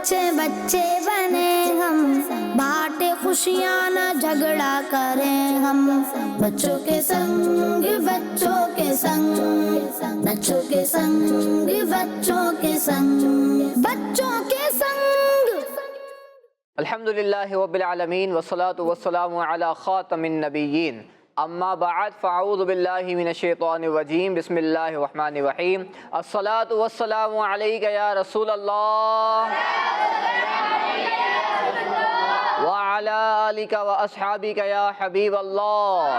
بچے بچے بنے ہم، بانٹے خوشیاں نہ جھگڑا کریں ہم، بچوں کے سنگ بچوں کے سنگ، بچوں کے سنگ بچوں کے سنگ، بچوں کے سنگ۔ الحمدللہ رب العالمین والصلاة والسلام علی خاتم النبیین، اما بعد فاعوذ باللہ من الشیطان الرجیم، بسم اللہ الرحمن الرحیم۔ الصلاة والسلام علیک یا رسول اللہ وعلی آلک واصحابک یا حبیب اللہ۔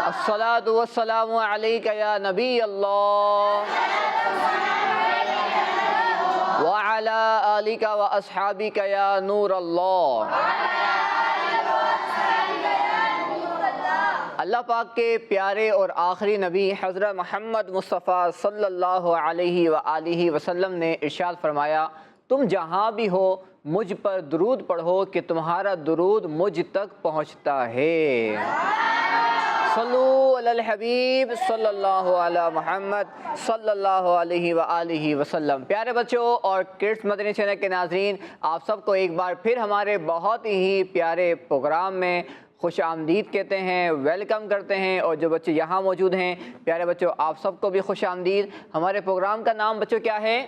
الصلاة والسلام علیک یا نبی اللہ وعلی آلک واصحابک یا نور اللہ۔ اللہ پاک کے پیارے اور آخری نبی حضرت محمد مصطفیٰ صلی اللہ علیہ وآلہ وسلم نے ارشاد فرمایا، تم جہاں بھی ہو مجھ پر درود پڑھو کہ تمہارا درود مجھ تک پہنچتا ہے۔ صلو علی الحبیب صلی اللہ علی محمد صلی اللہ علیہ وآلہ وسلم۔ پیارے بچوں اور کڈس مدنی چینل کے ناظرین، آپ سب کو ایک بار پھر ہمارے بہت ہی پیارے پروگرام میں خوش آمدید کہتے ہیں، ویلکم کرتے ہیں۔ اور جو بچے یہاں موجود ہیں، پیارے بچوں آپ سب کو بھی خوش آمدید۔ ہمارے پروگرام کا نام بچوں کیا ہے؟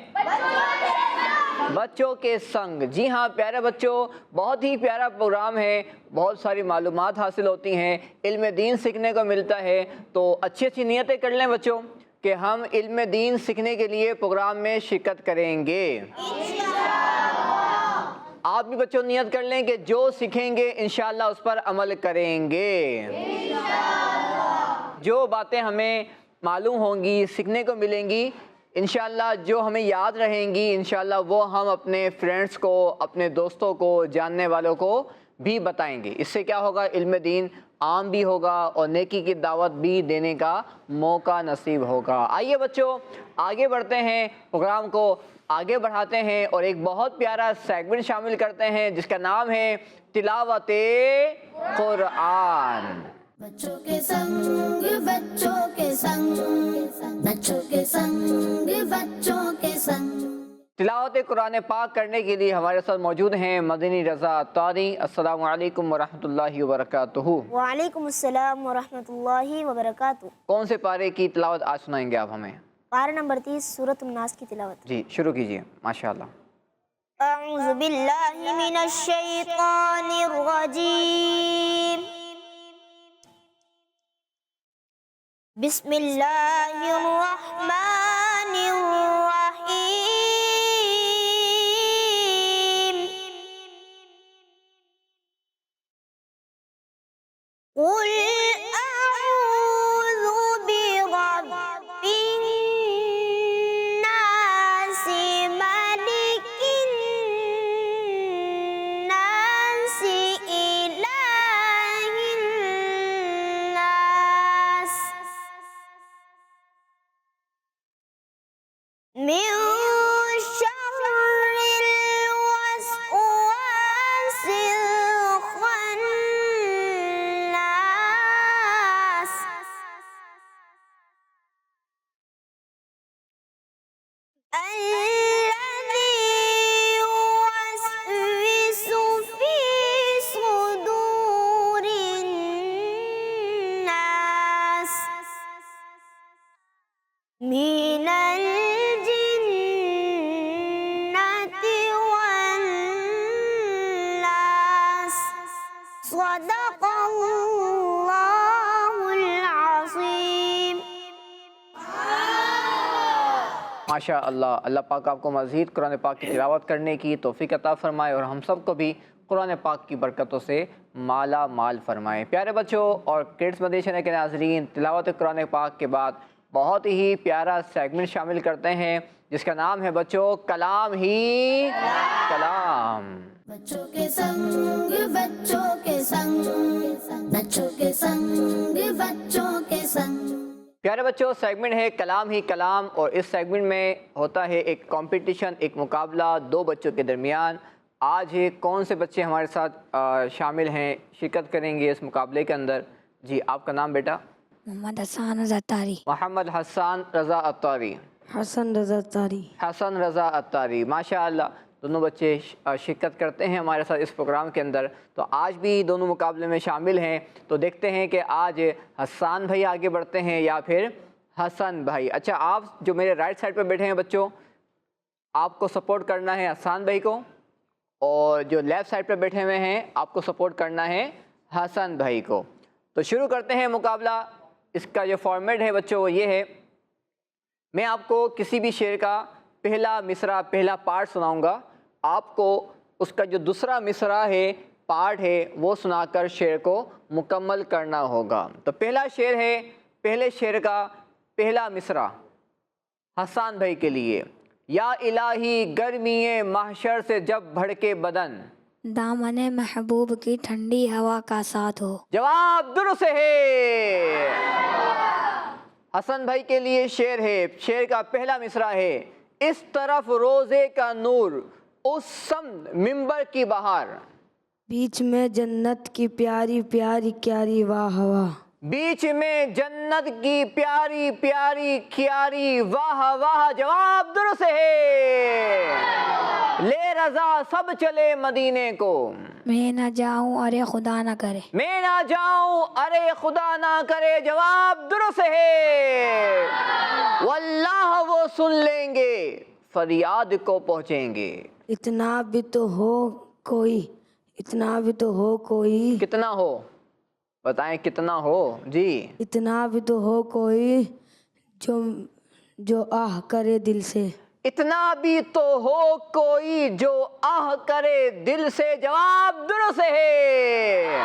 بچوں کے سنگ۔ جی ہاں پیارے بچوں، بہت ہی پیارا پروگرام ہے، بہت ساری معلومات حاصل ہوتی ہیں، علم دین سیکھنے کو ملتا ہے۔ تو اچھی اچھی نیتیں کر لیں بچوں کہ ہم علم دین سیکھنے کے لیے پروگرام میں شرکت کریں گے۔ آپ بھی بچوں نیت کر لیں کہ جو سیکھیں گے انشاءاللہ اس پر عمل کریں گے۔ جو باتیں ہمیں معلوم ہوں گی، سیکھنے کو ملیں گی، انشاءاللہ جو ہمیں یاد رہیں گی، انشاءاللہ وہ ہم اپنے فرینڈس کو، اپنے دوستوں کو، جاننے والوں کو بھی بتائیں گے۔ اس سے کیا ہوگا؟ علم دین عام بھی ہوگا اور نیکی کی دعوت بھی دینے کا موقع نصیب ہوگا۔ آئیے بچوں آگے بڑھتے ہیں، پروگرام کو آگے بڑھاتے ہیں اور ایک بہت پیارا سیگمنٹ شامل کرتے ہیں جس کا نام ہے تلاوت قرآن۔ بچوں کے سنگ بچوں کے سنگ، بچوں کے سنگ بچوں کے سنگ۔ تلاوت قرآن پاک کرنے کے لیے ہمارے ساتھ موجود ہیں مدنی رضا اطاری۔ السلام علیکم ورحمۃ اللہ وبرکاتہ۔ وعلیکم السلام ورحمۃ اللہ وبرکاتہ۔ کون سے پارے کی تلاوت آج سنائیں گے آپ ہمیں؟ پارہ نمبر 30 سورۃ الناس کی تلاوت۔ جی شروع کیجئے، ماشاءاللہ۔ اعوذ باللہ من الشیطان الرجیم، بسم اللہ الرحمن الرحیم، قل اعوذ برب الناس ملک الناس الہ الناس من شر الوسواس الخناس الذي يوسوس في صدور الناس من الجنة والناس، صدق اللہ العظیم۔ ماشاء اللہ، اللہ پاک آپ کو مزید قرآن پاک کی تلاوت کرنے کی توفیق عطا فرمائے اور ہم سب کو بھی قرآن پاک کی برکتوں سے مالا مال فرمائے۔ پیارے بچوں اور کڈس مدنی چینل کے ناظرین، تلاوت قرآن پاک کے بعد بہت ہی پیارا سیگمنٹ شامل کرتے ہیں جس کا نام ہے بچوں کلام ہی کلام۔ بچوں کے سنگ بچوں کے سنگ، بچوں کے سنگ بچوں کے سنگ۔ پیارے بچوں سیگمنٹ ہے کلام ہی کلام، اور اس سیگمنٹ میں ہوتا ہے ایک کمپٹیشن، ایک مقابلہ دو بچوں کے درمیان۔ آج کون سے بچے ہمارے ساتھ شامل ہیں، شرکت کریں گے اس مقابلے کے اندر؟ جی آپ کا نام بیٹا؟ محمد حسان رضا اطاری۔ محمد حسان رضا اطاری، حسن رضا تاری۔ حسن رضا اتاری، ماشاءاللہ دونوں بچے شرکت کرتے ہیں ہمارے ساتھ اس پروگرام کے اندر، تو آج بھی دونوں مقابلے میں شامل ہیں۔ تو دیکھتے ہیں کہ آج حسان بھائی آگے بڑھتے ہیں یا پھر حسن بھائی۔ اچھا، آپ جو میرے رائٹ سائڈ پہ بیٹھے ہیں بچوں، آپ کو سپورٹ کرنا ہے حسان بھائی کو، اور جو لیفٹ سائڈ پہ بیٹھے ہوئے ہیں آپ کو سپورٹ کرنا ہے حسن بھائی کو۔ تو شروع کرتے ہیں مقابلہ۔ اس کا جو فارمیٹ ہے بچوں وہ یہ ہے، میں آپ کو کسی بھی شعر کا پہلا مصرع، پہلا پارٹ سناؤں گا، آپ کو اس کا جو دوسرا مصرع ہے، پارٹ ہے، وہ سنا کر شعر کو مکمل کرنا ہوگا۔ تو پہلا شعر ہے، پہلے شعر کا پہلا مصرع حسان بھائی کے لیے۔ یا الہی گرمی محشر سے جب بھڑکے بدن، دامن محبوب کی ٹھنڈی ہوا کا ساتھ ہو۔ جواب درست ہے۔ حسن بھائی کے لیے شعر ہے، شعر کا پہلا مصرع ہے، اس طرف روزے کا نور، اس سمت ممبر کی بہار، بیچ میں جنت کی پیاری پیاری کیاری واہ واہ، بیچ میں جنت کی پیاری پیاری کیاری واہ واہ، جواب درست ہے۔ لے رضا سب چلے مدینے کو، میں نہ جاؤں ارے خدا نہ کرے، میں نہ جاؤں ارے خدا نہ کرے، جواب درست ہے۔ واللہ وہ سن لیں گے، فریاد کو پہنچیں گے۔ اتنا بھی تو ہو کوئی، اتنا بھی تو ہو کوئی، کتنا ہو بتائیں، کتنا ہو جی؟ اتنا بھی تو ہو کوئی جو آہ کرے دل سے، اتنا بھی تو ہو کوئی جو آہ کرے دل سے، جواب درست ہے۔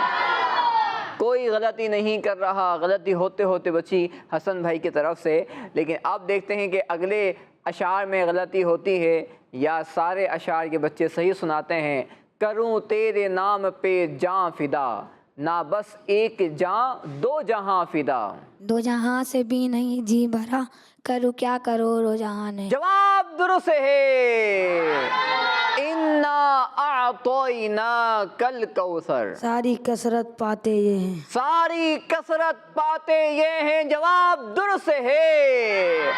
کوئی غلطی نہیں کر رہا، غلطی ہوتے ہوتے بچی حسن بھائی کی طرف سے، لیکن آپ دیکھتے ہیں کہ اگلے اشعار میں غلطی ہوتی ہے یا سارے اشعار کے بچے صحیح سناتے ہیں۔ کروں تیرے نام پہ جاں فدا، نہ بس ایک جاں دو جہاں فدا، دو جہاں سے بھی نہیں جی بھرا، کروں کیا کروڑوں جہاں ہے۔ جواب درست ہے۔ انا اعطیناک الکوثر، ساری کثرت پاتے یہ ہیں، ساری کثرت پاتے یہ ہیں، جواب درست ہے۔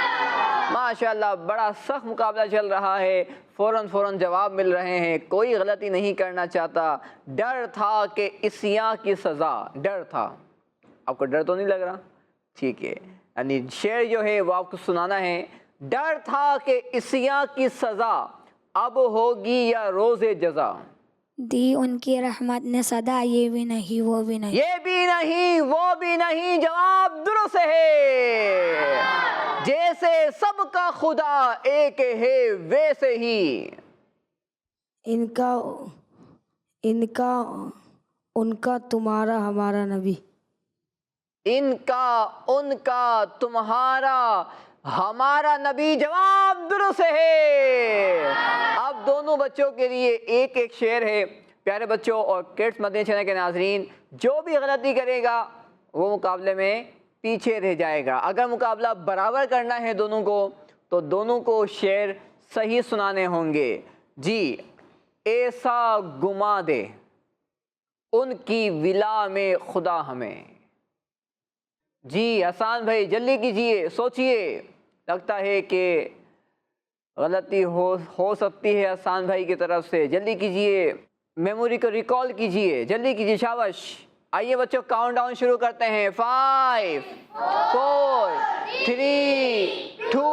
ماشاءاللہ بڑا سخت مقابلہ چل رہا ہے، فوراً جواب مل رہے ہیں، کوئی غلطی نہیں کرنا چاہتا۔ ڈر تھا کہ عصیاں کی سزا، ڈر تھا، آپ کو ڈر تو نہیں لگ رہا؟ ٹھیک ہے، یعنی شعر جو ہے وہ آپ کو سنانا ہے۔ ڈر تھا کہ عصیاں کی سزا، اب ہوگی یا روز جزا، دی ان کی رحمت نے صدا، یہ بھی نہیں وہ بھی نہیں، یہ بھی نہیں وہ بھی نہیں، جواب درست ہے۔ جیسے سب کا خدا ایک ہے ویسے ہی، ان کا تمہارا ہمارا نبی، ان کا تمہارا ہمارا نبی، جواب درست ہے۔ اب دونوں بچوں کے لیے ایک ایک شعر ہے۔ پیارے بچوں اور کڈس مدنی چینل کے ناظرین، جو بھی غلطی کرے گا وہ مقابلے میں پیچھے رہ جائے گا۔ اگر مقابلہ برابر کرنا ہے دونوں کو تو دونوں کو شعر صحیح سنانے ہوں گے۔ جی، ایسا گما دے ان کی ولا میں خدا ہمیں۔ جی حسان بھائی جلدی کیجئے، سوچئے، لگتا ہے کہ غلطی ہو سکتی ہے حسان بھائی کی طرف سے، جلدی کیجئے، میموری کو ریکال کیجئے، جلدی کیجئے، شاباش۔ آئیے بچوں کاؤنٹ ڈاؤن شروع کرتے ہیں۔ 5 4 3 2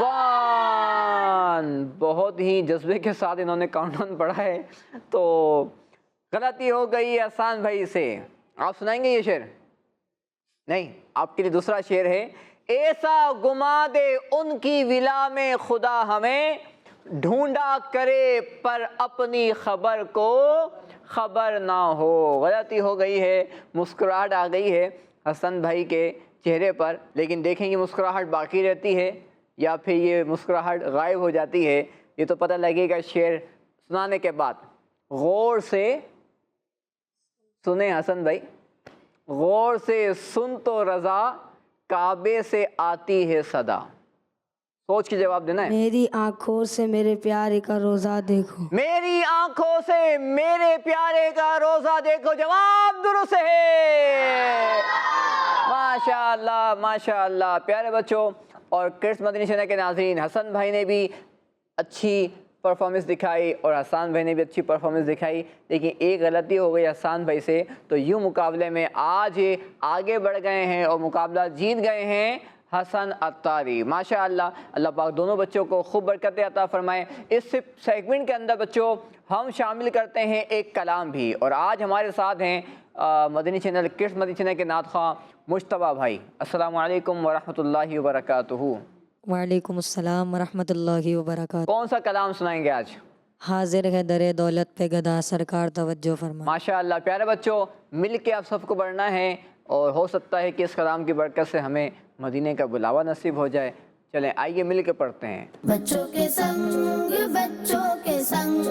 1۔ بہت ہی جذبے کے ساتھ انہوں نے کاؤنٹ ڈاؤن پڑھا ہے، تو غلطی ہو گئی حسان بھائی سے۔ آپ سنائیں گے یہ شعر؟ نہیں، آپ کے لیے دوسرا شعر ہے۔ ایسا گما دے ان کی ولا میں خدا ہمیں، ڈھونڈا کرے پر اپنی خبر کو خبر نہ ہو۔ غلطی ہو گئی ہے، مسکراہٹ آ گئی ہے حسن بھائی کے چہرے پر، لیکن دیکھیں یہ مسکراہٹ باقی رہتی ہے یا پھر یہ مسکراہٹ غائب ہو جاتی ہے، یہ تو پتہ لگے گا شعر سنانے کے بعد۔ غور سے سنیں حسن بھائی، غور سے سن تو رضا، کعبے سے آتی ہے صدا۔ سوچ کے جواب دینا ہے۔ میری آنکھوں سے میرے پیارے کا روزہ دیکھو، میری آنکھوں سے میرے پیارے کا روزہ دیکھو، جواب درست ہے۔ ماشاءاللہ ماشاءاللہ۔ پیارے بچوں اور کرس مدنی چینل کے ناظرین، حسن بھائی نے بھی اچھی پرفارمنس دکھائی اور حسان بھائی نے بھی اچھی پرفارمنس دکھائی، لیکن ایک غلطی ہو گئی حسان بھائی سے، تو یوں مقابلے میں آج آگے بڑھ گئے ہیں اور مقابلہ جیت گئے ہیں حسن عطاری۔ ماشاءاللہ، اللہ پاک دونوں بچوں کو خوب برکت عطا فرمائے۔ اس سیگمنٹ کے اندر بچوں ہم شامل کرتے ہیں ایک کلام بھی، اور آج ہمارے ساتھ ہیں مدنی چینل کرس مدنی چینل کے نعت خواں مجتبیٰ بھائی۔ السلام علیکم ورحمۃ اللہ وبرکاتہ۔ وعلیکم السلام ورحمۃ اللہ وبرکاتہ۔ کون سا کلام سنائیں گے آج؟ حاضر ہے در دولت پہ گدا، سرکار توجہ فرما۔ ماشاءاللہ، پیارے بچوں، مل کے آپ سب کو بڑھنا ہے، اور ہو سکتا ہے کہ اس کلام کی برکت سے ہمیں مدینے کا بلاوا نصیب ہو جائے۔ چلیں آئیے مل کے پڑھتے ہیں۔ بچوں کے سنگ بچوں کے سنگ،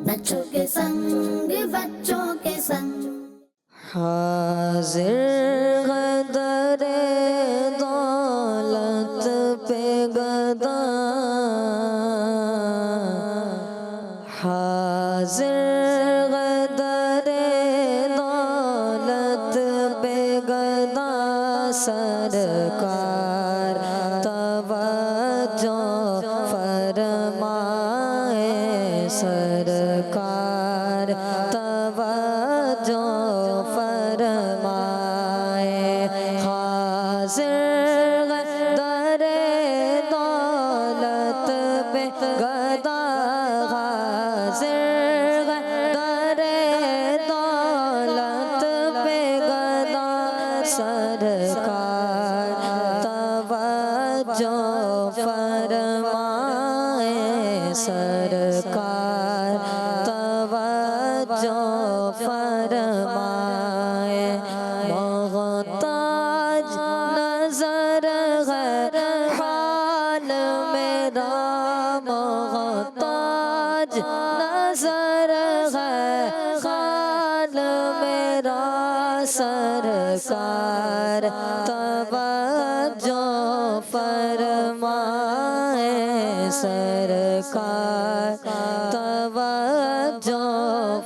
بچوں کے سنگ بچوں کے سنگ، حاضر ہے در دولت پہ گدا، حاضر ہے در دولت پہ گدا، سرکار توجہ فرمائے، سرکار توجہ فرمائے، حاضر در دولت پہ گدا، حاضر در دولت پہ گدا، سرکار توجہ فرمائے، سرکار توجہ فرمائے، محتاج نظر ہے حال میرا، محتاج نظر ہے حال میرا، سرکار توجہ فرمائے، سرکار توجہ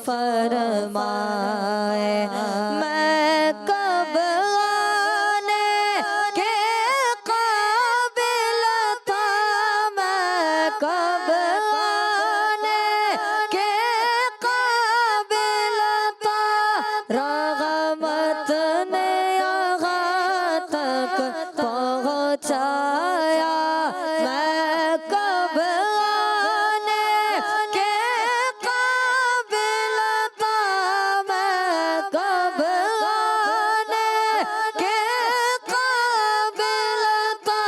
فرمائے، میں کب آنے کے قابل تھا، میں کب آنے کے قابل تھا، رحمت نے یہاں تک پہنچایا، میں کب آنے کے قابل تھا، میں کب آنے کے قابل تھا،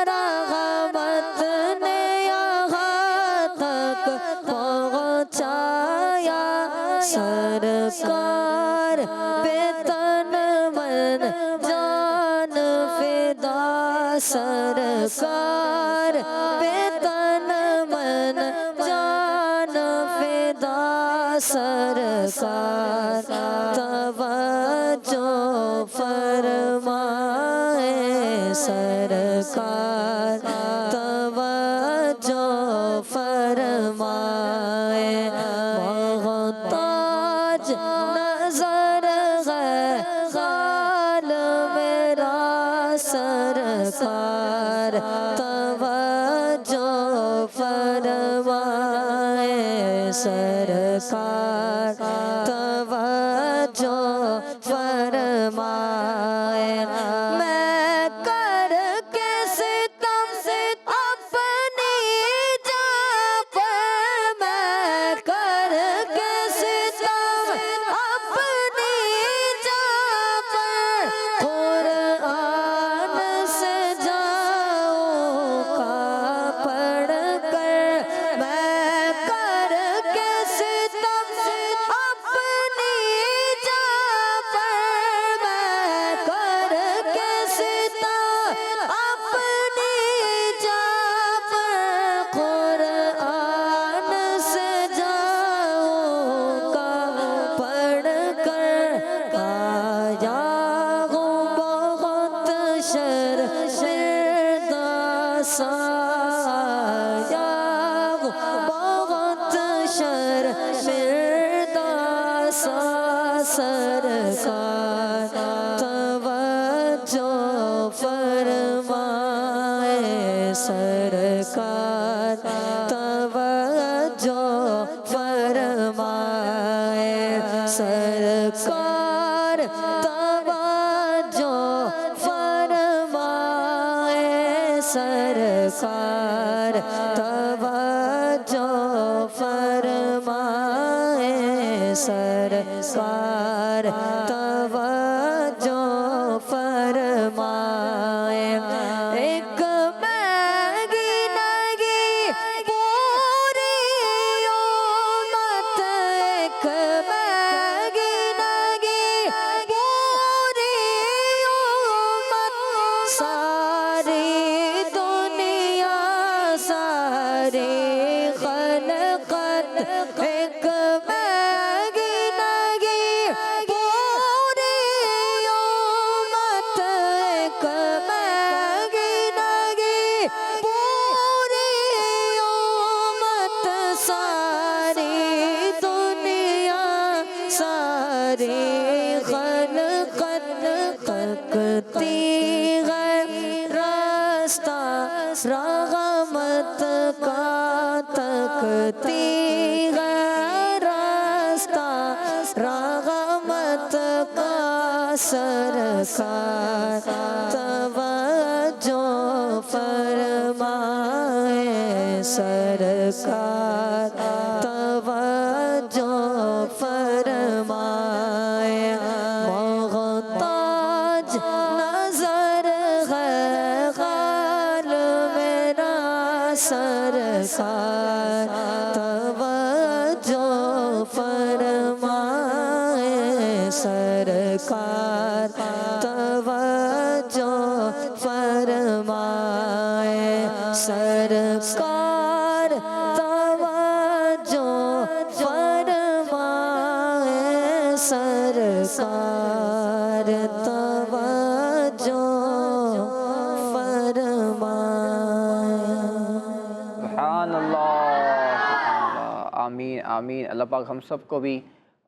رحمت نے یہاں تک پہنچایا، سرکار پہ تن من جان فدا، سرکار پہ تن من جان فدا، سرکار توجہ فرمائے، سرکار توجہ فرمائے، محتاج نظر ہے حال میرا، سرکار توجہ فرمائے، سرکار توجہ فرمائے، میں کر کے ستم اپنی جان پر، میں کر کے ستم اپنی جان پر، قرآن سے جاؤں کا پڑھ کر، میں کر کے ستم سرکار توجہ فرمائے سرکار توجہ فرمائے سرکار توجہ فرمائے سرکار توجہ فرمائے ایک مہنگی نگی پوری امت ایک مہنگی نگی پوری امت ساری دنیا ساری خلقت ایک مہنگی نگی پوری امت ایک مہنگی نگی پوری امت ساری دنیا ساری خلقت تکتی ہے راستہ رحمت کا تکتی ہے راستہ رحمت کا سرکار توجہ فرمائے سرکار توجہ فرمائے محتاج نظر ہے غال میرا سرکار توجہ فرمائے سرکار توجہ فرمائے سرکار توجہ فرمائے سرکار توجہ فرمائے سبحان اللہ آمین آمین۔ اللہ پاک ہم سب کو بھی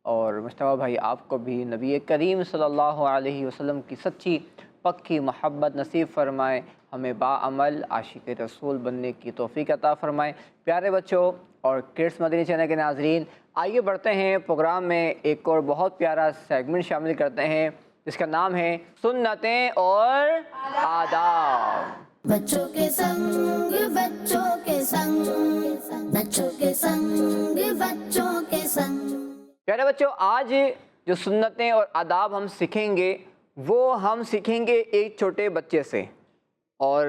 اور مصطفیٰ بھائی آپ کو بھی نبی کریم صلی اللہ علیہ وسلم کی سچی پکی محبت نصیب فرمائے، ہمیں باعمل عاشق رسول بننے کی توفیق عطا فرمائے۔ پیارے بچوں اور کڈس مدنی چینل کے ناظرین، آئیے بڑھتے ہیں پروگرام میں، ایک اور بہت پیارا سیگمنٹ شامل کرتے ہیں جس کا نام ہے سنتیں اور آداب۔ بچوں کے سنگ بچوں کے سنگ بچوں کے سنگ بچوں کے سنگ۔ پیارے بچوں، آج جو سنتیں اور آداب ہم سیکھیں گے وہ ہم سیکھیں گے ایک چھوٹے بچے سے، اور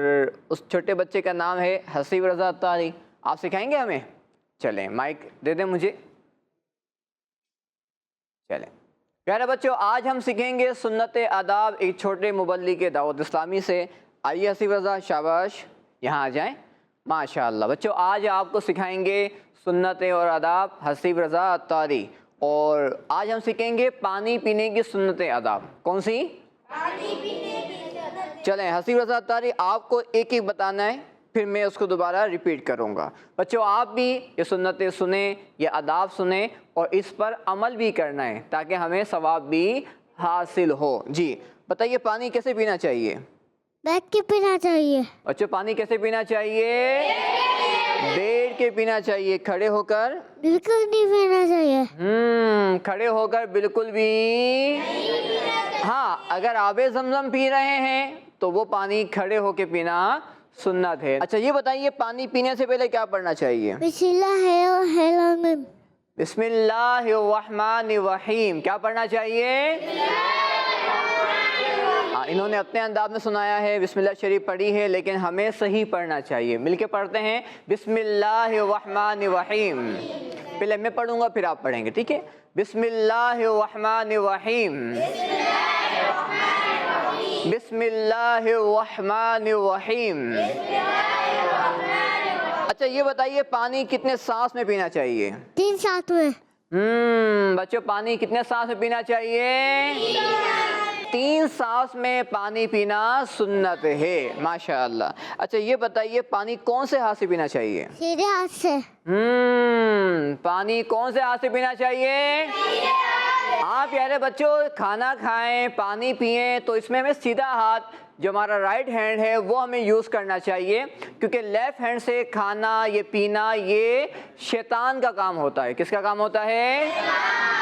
اس چھوٹے بچے کا نام ہے حسیب رضا اطاری۔ آپ سکھائیں گے ہمیں؟ چلیں مائک دے دیں مجھے۔ چلیں پیارے بچوں، آج ہم سیکھیں گے سنت آداب ایک چھوٹے مبلغ دعوت اسلامی سے۔ آئیے حسیب رضا، شاباش، یہاں آ جائیں۔ ماشاءاللہ بچوں، آج آپ کو سکھائیں گے سنتیں اور آداب حسیب رضا اطاری، اور آج ہم سیکھیں گے پانی پینے کی سنت آداب۔ کون سی؟ پانی پینے کی۔ چلیں حسیب رضا اطاری، آپ کو ایک ایک بتانا ہے، پھر میں اس کو دوبارہ ریپیٹ کروں گا۔ بچوں آپ بھی یہ سنتیں سنیں، یہ آداب سنیں اور اس پر عمل بھی کرنا ہے تاکہ ہمیں ثواب بھی حاصل ہو۔ جی بتائیے، پانی کیسے پینا چاہیے؟ بیٹھ کے پینا چاہیے۔ بچوں پانی کیسے پینا چاہیے؟ بیٹھ کے پینا چاہیے۔ کھڑے ہو کر بالکل نہیں پینا چاہیے۔ کھڑے ہو کر بالکل بھی۔ ہاں، اگر آب زمزم پی رہے ہیں تو وہ پانی کھڑے ہو کے پینا سنت ہے۔ اچھا یہ بتائیے، پانی پینے سے پہلے کیا پڑھنا چاہیے؟ بسم اللہ الرحمن بسم اللہ الرحمن الرحیم۔ کیا پڑھنا چاہیے؟ انہوں نے اپنے انداز میں سنایا ہے، بسم اللہ شریف پڑھی ہے، لیکن ہمیں صحیح پڑھنا چاہیے۔ مل کے پڑھتے ہیں، بسم اللہ الرحمن الرحیم۔ پہلے میں پڑھوں گا پھر آپ پڑھیں گے، ٹھیک ہے؟ بسم اللہ الرحمن الرحیم۔ بسم اللہ الرحمن الرحیم۔ اچھا یہ بتائیے، پانی کتنے سانس میں پینا چاہیے؟ 3 سانس میں۔ بچوں پانی کتنے سانس میں پینا چاہیے؟ 3 سانس میں پانی پینا سنت ہے، ماشاءاللہ۔ اچھا یہ بتائیے، پانی کون سے ہاتھ سے پینا چاہیے؟ سیدھے ہاتھ سے۔ پانی کون سے ہاتھ سے پینا چاہیے؟ آپ پیارے بچوں، کھانا کھائیں، پانی پئیں تو اس میں ہمیں سیدھا ہاتھ جو ہمارا رائٹ ہینڈ ہے وہ ہمیں یوز کرنا چاہیے، کیونکہ لیفٹ ہینڈ سے کھانا، یہ پینا، یہ شیطان کا کام ہوتا ہے۔ کس کا کام ہوتا ہے؟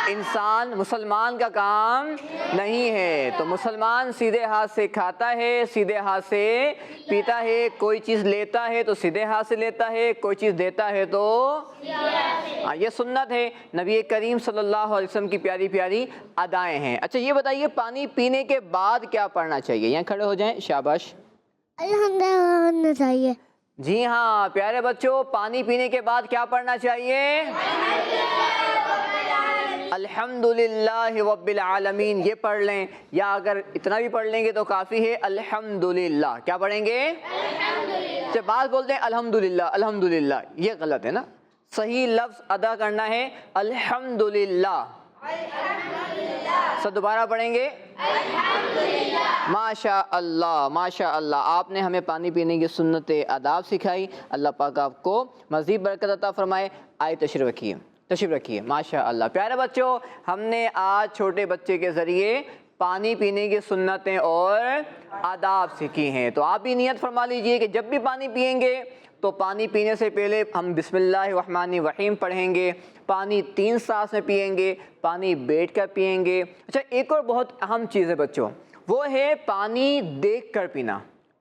انسان، مسلمان کا کام نہیں ہے۔ تو مسلمان سیدھے ہاتھ سے کھاتا ہے، سیدھے ہاتھ سے پیتا ہے، کوئی چیز لیتا ہے تو سیدھے ہاتھ سے لیتا ہے، کوئی چیز دیتا ہے تو یہ سنت ہے، نبی کریم صلی اللہ علیہ وسلم کی پیاری پیاری ادائیں ہیں۔ اچھا یہ بتائیے پانی پینے کے بعد کیا پڑھنا چاہیے؟ یہاں کھڑے ہو جائیں، شاباش۔ الحمدللہ پڑھنا چاہیے۔ جی ہاں پیارے بچوں، پانی پینے کے بعد کیا پڑھنا چاہیے؟ الحمدللہ رب العالمین، یہ پڑھ لیں، یا اگر اتنا بھی پڑھ لیں گے تو کافی ہے۔ الحمدللہ کیا پڑھیں گے؟ اچھا بعض بولتے ہیں الحمدللہ الحمدللہ، یہ غلط ہے نا، صحیح لفظ ادا کرنا ہے الحمدللہ۔ سب دوبارہ پڑھیں گے؟ ماشاء اللہ ماشاء اللہ، آپ نے ہمیں پانی پینے کی سنت آداب سکھائی، اللہ پاک آپ کو مزید برکت عطا فرمائے۔ آئے تشریف رکھیے ماشاء اللہ۔ پیارے بچوں، ہم نے آج چھوٹے بچے کے ذریعے پانی پینے کی سنتیں اور آداب سیکھی ہیں، تو آپ بھی نیت فرما لیجئے کہ جب بھی پانی پئیں گے تو پانی پینے سے پہلے ہم بسم اللہ الرحمن الرحیم پڑھیں گے، پانی 3 سانس میں پئیں گے، پانی بیٹھ کر پئیں گے۔ اچھا ایک اور بہت اہم چیز ہے بچوں، وہ ہے پانی دیکھ کر پینا۔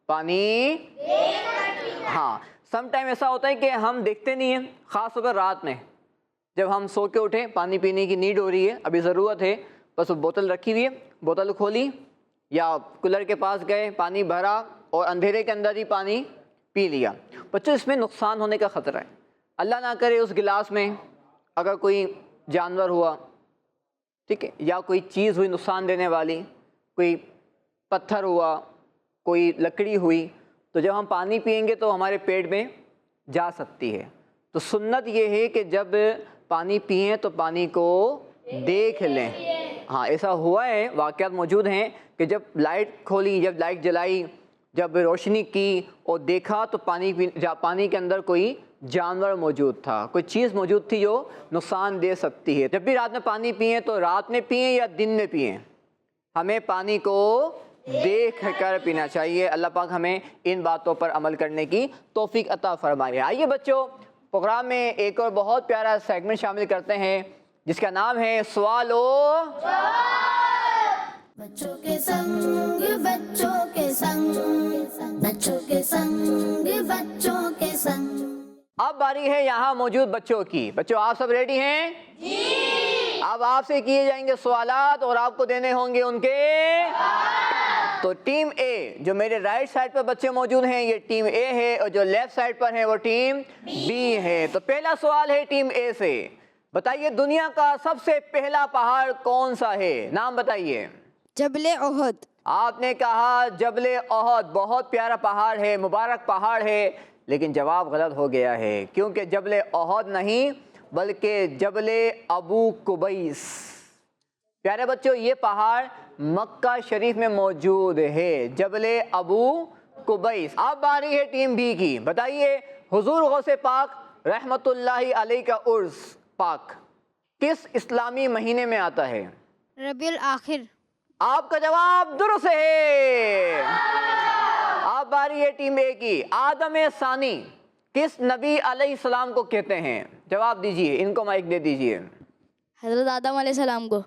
پانی ہاں، سم ٹائم ایسا ہوتا ہے کہ ہم دیکھتے نہیں ہیں، خاص طور پر رات میں جب ہم سو کے اٹھیں، پانی پینے کی نیڈ ہو رہی ہے، ابھی ضرورت ہے، بس بوتل رکھی ہوئی ہے، بوتل کھولی یا کولر کے پاس گئے، پانی بھرا اور اندھیرے کے اندر ہی پانی پی لیا۔ بچوں اس میں نقصان ہونے کا خطرہ ہے، اللہ نہ کرے اس گلاس میں اگر کوئی جانور ہوا، ٹھیک ہے، یا کوئی چیز ہوئی نقصان دینے والی، کوئی پتھر ہوا، کوئی لکڑی ہوئی، تو جب ہم پانی پئیں گے تو ہمارے پیٹ میں جا سکتی ہے۔ تو سنت یہ ہے کہ جب پانی پئیں تو پانی کو دیکھ لیں۔ ہاں ایسا ہوا ہے، واقعات موجود ہیں کہ جب لائٹ کھولی، جب لائٹ جلائی، جب روشنی کی اور دیکھا تو پانی کے اندر کوئی جانور موجود تھا، کوئی چیز موجود تھی جو نقصان دے سکتی ہے۔ جب بھی رات میں پانی پئیں تو رات میں پئیں یا دن میں پئیں، ہمیں پانی کو دیکھ کر پینا چاہیے۔ اللہ پاک ہمیں ان باتوں پر عمل کرنے کی توفیق عطا فرمائے۔ آئیے بچوں، پروگرام میں ایک اور بہت پیارا سیگمنٹ شامل کرتے ہیں جس کا نام ہے سوال و بچوں کے سنگ بچوں کے سنگ، بچوں کے سنگ بچوں کے سنگ۔ اب باری ہے یہاں موجود بچوں کی۔ بچوں آپ سب ریڈی ہیں؟ جی۔ اب آپ سے کیے جائیں گے سوالات اور آپ کو دینے ہوں گے ان کے تو ٹیم اے، جو میرے رائٹ سائڈ پر بچے موجود ہیں یہ ٹیم اے ہے، اور جو لیفٹ سائڈ پر ہیں وہ ٹیم بی ہے۔ تو پہلا سوال ہے ٹیم اے سے، بتائیے دنیا کا سب سے پہلا پہاڑ کون سا ہے؟ نام بتائیے۔ جبل احد۔ آپ نے کہا جبل احد، بہت پیارا پہاڑ ہے، مبارک پہاڑ ہے، لیکن جواب غلط ہو گیا ہے، کیونکہ جبل احد نہیں بلکہ جبل ابو قبیس۔ پیارے بچوں یہ پہاڑ مکہ شریف میں موجود ہے، جبل ابو قبیس۔ اب باری ہے ٹیم بی کی، بتائیے حضور غوث پاک رحمت اللہ علیہ کا عرس پاک کس اسلامی مہینے میں آتا ہے؟ ربیع الآخر۔ آپ کا جواب درست ہے۔ اب باری ہے ٹیم اے کی، آدم ثانی کس نبی علیہ السلام کو کہتے ہیں؟ جواب دیجئے، ان کو مائک دے دیجئے۔ حضرت آدم علیہ السلام کو۔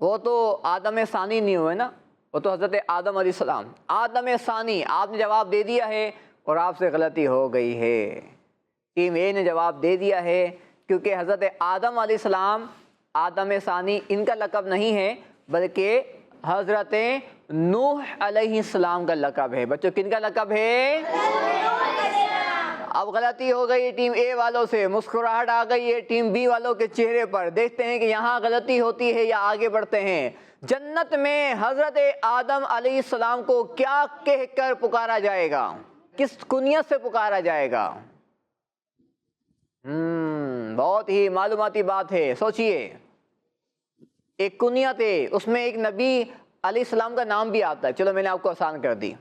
وہ تو آدم ثانی نہیں ہوئے نا، وہ تو حضرت آدم علیہ السلام۔ آدم ثانی آپ نے جواب دے دیا ہے اور آپ سے غلطی ہو گئی ہے۔ ٹیم اے نے جواب دے دیا ہے کیونکہ حضرت آدم علیہ السلام، آدم ثانی ان کا لقب نہیں ہے بلکہ حضرت نوح علیہ السلام کا لقب ہے۔ بچوں کن کا لقب ہے؟ اب غلطی ہو گئی ٹیم اے والوں سے، مسکراہٹ آ گئی ہے ٹیم بی والوں کے چہرے پر۔ دیکھتے ہیں کہ یہاں غلطی ہوتی ہے یا آگے بڑھتے ہیں۔ جنت میں حضرت آدم علیہ السلام کو کیا کہہ کر پکارا جائے گا؟ کس کنیت سے پکارا جائے گا؟ بہت ہی معلوماتی بات ہے، سوچئے۔ ایک کنیت ہے، اس میں ایک نبی علیہ السلام کا نام بھی آتا ہے۔ چلو میں نے آپ کو آسان کر دی،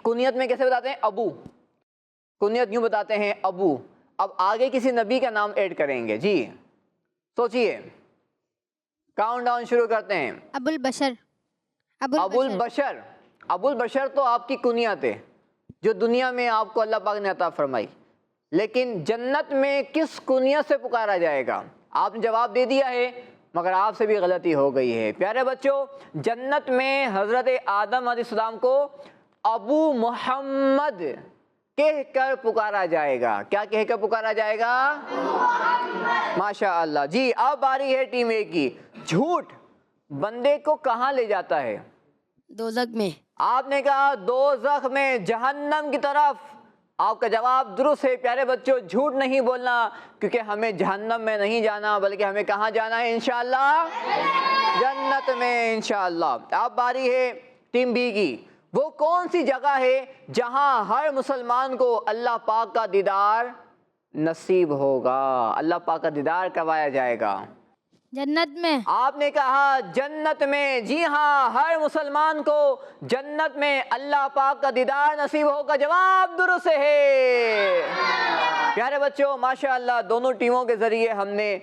کنیت میں کیسے بتاتے ہیں؟ ابو، کنیت یوں بتاتے ہیں ابو۔ اب آگے کسی نبی کا نام ایڈ کریں گے، جی سوچئے، کاؤنٹ ڈاؤن شروع کرتے ہیں۔ ابو البشر۔ ابو البشر، ابو البشر تو آپ کی کنیت ہے جو دنیا میں آپ کو اللہ پاک نے عطا فرمائی، لیکن جنت میں کس کنیت سے پکارا جائے گا؟ آپ نے جواب دے دیا ہے، مگر آپ سے بھی غلطی ہو گئی ہے۔ پیارے بچوں، جنت میں حضرت آدم علیہ السلام کو ابو محمد کہہ کر پکارا جائے گا۔ کیا کہہ کر پکارا جائے گا؟ ماشاء اللہ۔ جی اب باری ہے ٹیم اے کی۔ جھوٹ بندے کو کہاں لے جاتا ہے؟ دوزخ میں۔ آپ نے کہا دوزخ میں، جہنم کی طرف۔ آپ کا جواب درست ہے۔ پیارے بچوں، جھوٹ نہیں بولنا، کیونکہ ہمیں جہنم میں نہیں جانا بلکہ ہمیں کہاں جانا ہے انشاءاللہ؟ جنت میں انشاءاللہ۔ اب باری ہے ٹیم بی کی۔ وہ کون سی جگہ ہے جہاں ہر مسلمان کو اللہ پاک کا دیدار نصیب ہوگا، اللہ پاک کا دیدار کروایا جائے گا؟ جنت میں۔ آپ نے کہا جنت میں۔ جی ہاں، ہر مسلمان کو جنت میں اللہ پاک کا دیدار نصیب ہوگا۔ جواب درست ہے۔ پیارے بچوں، ماشاءاللہ دونوں ٹیموں کے ذریعے ہم نے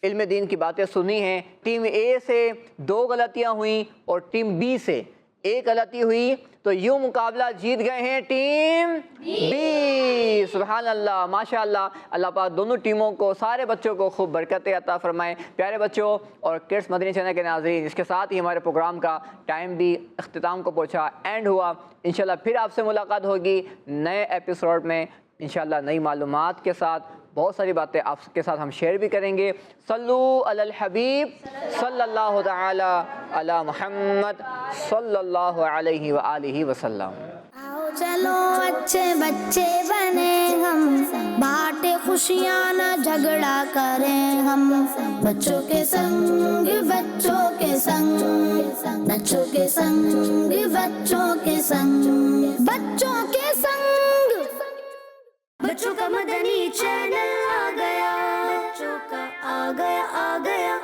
علم دین کی باتیں سنی ہیں۔ ٹیم اے سے 2 غلطیاں ہوئیں اور ٹیم بی سے 1 غلطی ہوئی، تو یوں مقابلہ جیت گئے ہیں ٹیم بی۔ سبحان اللہ، ماشاءاللہ۔ اللہ پاک دونوں ٹیموں کو، سارے بچوں کو خوب برکتیں عطا فرمائے۔ پیارے بچوں اور کڈس مدنی چینل کے ناظرین، اس کے ساتھ ہی ہمارے پروگرام کا ٹائم بھی اختتام کو پہنچا، اینڈ ہوا۔ انشاءاللہ پھر آپ سے ملاقات ہوگی نئے ایپیسوڈ میں، انشاءاللہ نئی معلومات کے ساتھ۔ بہت ساری باتیں آپ کے ساتھ ہم شیئر بھی کریں گے۔ صلو علی الحبیب صلی اللہ تعالی علی محمد صلی اللہ علیہ وآلہ وسلم۔ آؤ چلو اچھے بچے بنے ہم، بانٹے خوشیاں نہ جھگڑا کریں ہم، بچوں کے سنگ بچوں کے سنگ، بچوں کے سنگ بچوں کے سنگ، بچوں کے سنگ۔ بچوں کا مدنی چینل آ گیا، بچوں کا آ گیا آ گیا۔